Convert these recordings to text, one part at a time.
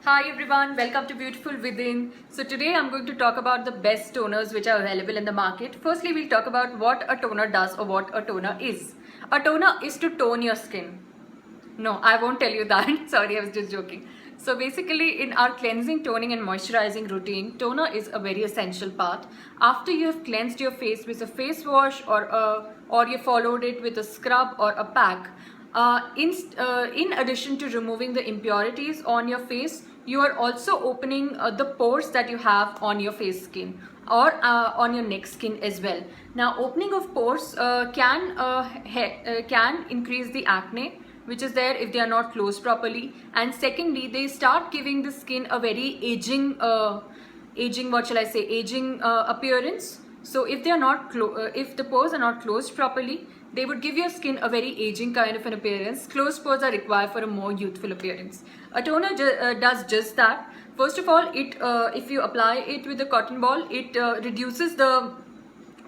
Hi everyone, welcome to Beautiful Within. So today I'm going to talk about the best toners which are available in the market. Firstly, we'll talk about what a toner does or what a toner is. A toner is to tone your skin. No, I won't tell you that. Sorry, I was just joking. So basically in our cleansing, toning and moisturizing routine, toner is a very essential part. After you have cleansed your face with a face wash or you followed it with a scrub or a pack, in addition to removing the impurities on your face, you are also opening the pores that you have on your face skin or on your neck skin as well. Now, opening of pores can increase the acne which is there if they are not closed properly, and secondly, they start giving the skin a very aging appearance. So if they are not if the pores are not closed properly, they would give your skin a very aging kind of an appearance. Closed pores are required for a more youthful appearance. A toner does just that. First of all, if you apply it with a cotton ball, it reduces the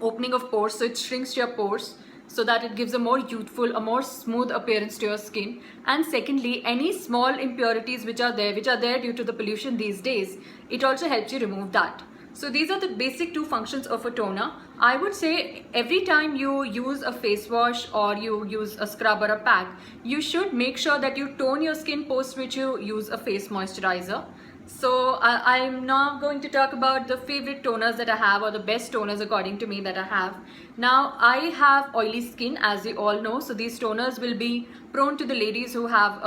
opening of pores, so it shrinks your pores so that it gives a more youthful, a more smooth appearance to your skin. And secondly, any small impurities which are there due to the pollution these days, it also helps you remove that. So these are the basic two functions of a toner. I would say every time you use a face wash or you use a scrub or a pack, you should make sure that you tone your skin post which you use a face moisturizer. So I'm now going to talk about the favorite toners that I have, or the best toners according to me that I have. Now I have oily skin, as you all know, so these toners will be prone to the ladies who have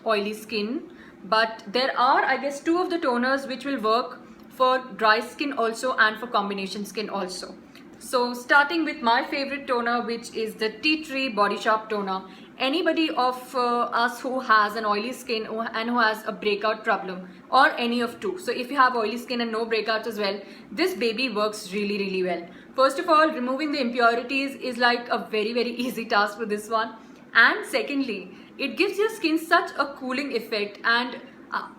oily skin. But there are, I guess, two of the toners which will work for dry skin also and for combination skin also. So starting with my favorite toner, which is the Tea Tree Body Shop Toner. Anybody of us who has an oily skin and who has a breakout problem, or any of two. So if you have oily skin and no breakouts as well, this baby works really well. First of all, removing the impurities is like a very easy task for this one. And secondly, it gives your skin such a cooling effect, and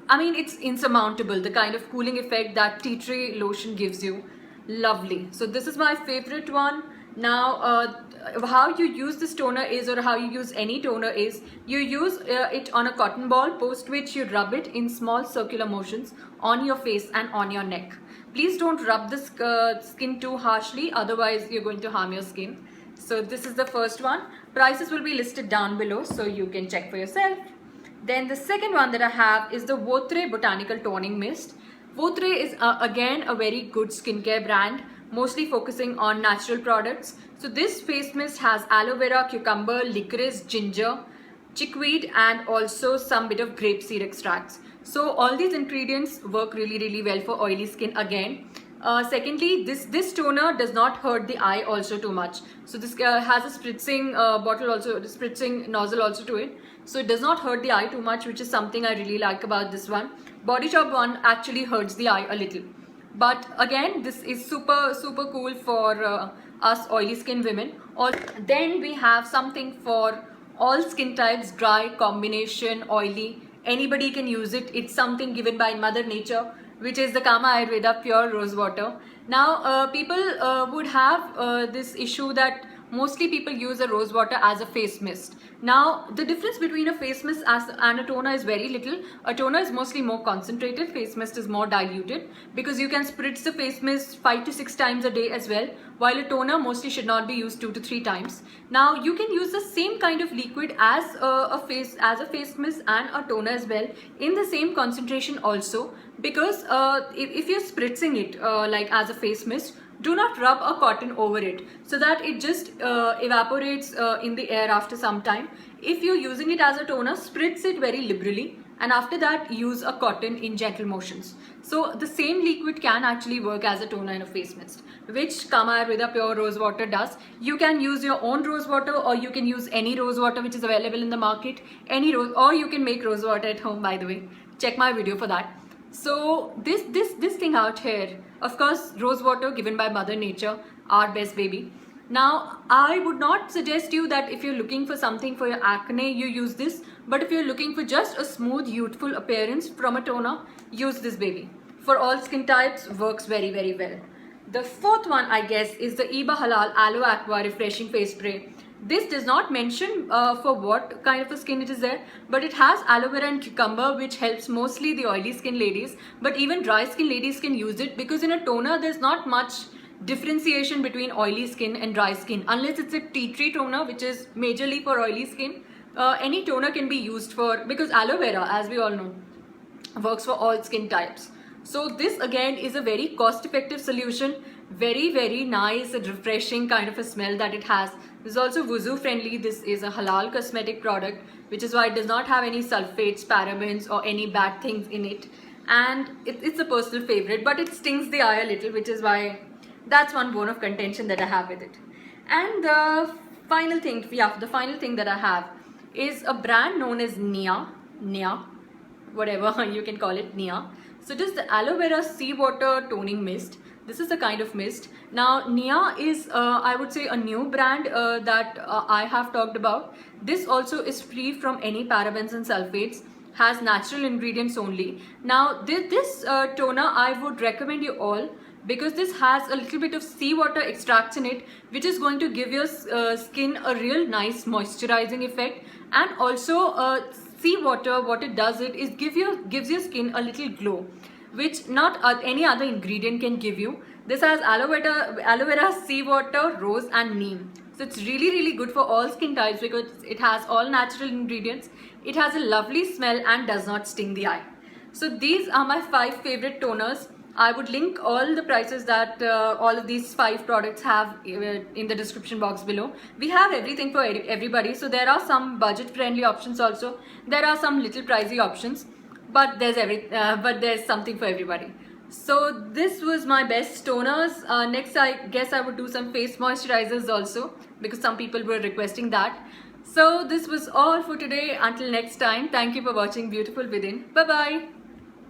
I mean, it's insurmountable, the kind of cooling effect that tea tree lotion gives you. Lovely. So this is my favorite one. Now how you use this toner is, or how you use any toner is, you use it on a cotton ball, post which you rub it in small circular motions on your face and on your neck. Please don't rub the skin too harshly, otherwise you're going to harm your skin. So this is the first one. Prices will be listed down below so you can check for yourself. Then the second one that I have is the Votre Botanical Toning Mist. Votre is again a very good skincare brand, mostly focusing on natural products. So this face mist has aloe vera, cucumber, licorice, ginger, chickweed, and also some bit of grapeseed extracts. So all these ingredients work really well for oily skin again. Secondly, this toner does not hurt the eye also too much. So this has a spritzing bottle also, spritzing nozzle also to it. So it does not hurt the eye too much, which is something I really like about this one. Body Shop one actually hurts the eye a little. But again, this is super cool for us oily skin women. Then we have something for all skin types, dry, combination, oily. Anybody can use it. It's something given by Mother Nature, which is the Kama Ayurveda Pure Rose Water. Now people would have this issue that mostly people use a rose water as a face mist. Now the difference between a face mist and a toner is very little. A toner is mostly more concentrated, face mist is more diluted, because you can spritz the face mist 5 to 6 times a day as well, while a toner mostly should not be used 2 to 3 times. Now you can use the same kind of liquid as a face mist and a toner as well, in the same concentration also, because if you're spritzing it like as a face mist, do not rub a cotton over it so that it just evaporates in the air after some time. If you're using it as a toner, spritz it very liberally, and after that use a cotton in gentle motions. So the same liquid can actually work as a toner and a face mist, which Kama Ayurveda Pure Rose Water does. You can use your own rose water, or you can use any rose water which is available in the market, any rose, or you can make rose water at home, by the way. Check my video for that. So this thing out here, of course, rose water given by Mother Nature, our best baby. Now I would not suggest you that if you're looking for something for your acne, you use this. But if you're looking for just a smooth, youthful appearance from a toner, use this baby. For all skin types, works very well. The fourth one, I guess, is the Iba Halal Aloe Aqua Refreshing Face Spray. This does not mention for what kind of a skin it is there, but it has aloe vera and cucumber, which helps mostly the oily skin ladies, but even dry skin ladies can use it, because in a toner there's not much differentiation between oily skin and dry skin, unless it's a tea tree toner, which is majorly for oily skin. Any toner can be used for, because aloe vera, as we all know, works for all skin types. So this again is a very cost effective solution, very nice and refreshing kind of a smell that it has. This is also wuzu friendly. This is a halal cosmetic product, which is why it does not have any sulfates, parabens or any bad things in it, and it's a personal favorite, but it stings the eye a little, which is why that's one bone of contention that I have with it. And the final thing that I have is a brand known as Nia, whatever you can call it, Nia. So it is the aloe vera seawater toning mist. This is the kind of mist. Now Nia is I would say a new brand that I have talked about. This also is free from any parabens and sulfates, has natural ingredients only. Now this toner I would recommend you all, because this has a little bit of seawater extracts in it, which is going to give your skin a real nice moisturizing effect. And also seawater, what it does is gives your skin a little glow, which not any other ingredient can give you. This has aloe vera, seawater, rose and neem. So it's really good for all skin types, because it has all natural ingredients. It has a lovely smell and does not sting the eye. So these are my 5 favorite toners. I would link all the prices that all of these 5 products have in the description box below. We have everything for everybody. So there are some budget friendly options also. There are some little pricey options, but there's something for everybody. So this was my best toners. Next I guess I would do some face moisturizers also, because some people were requesting that. So this was all for today. Until next time, thank you for watching Beautiful Within. Bye bye.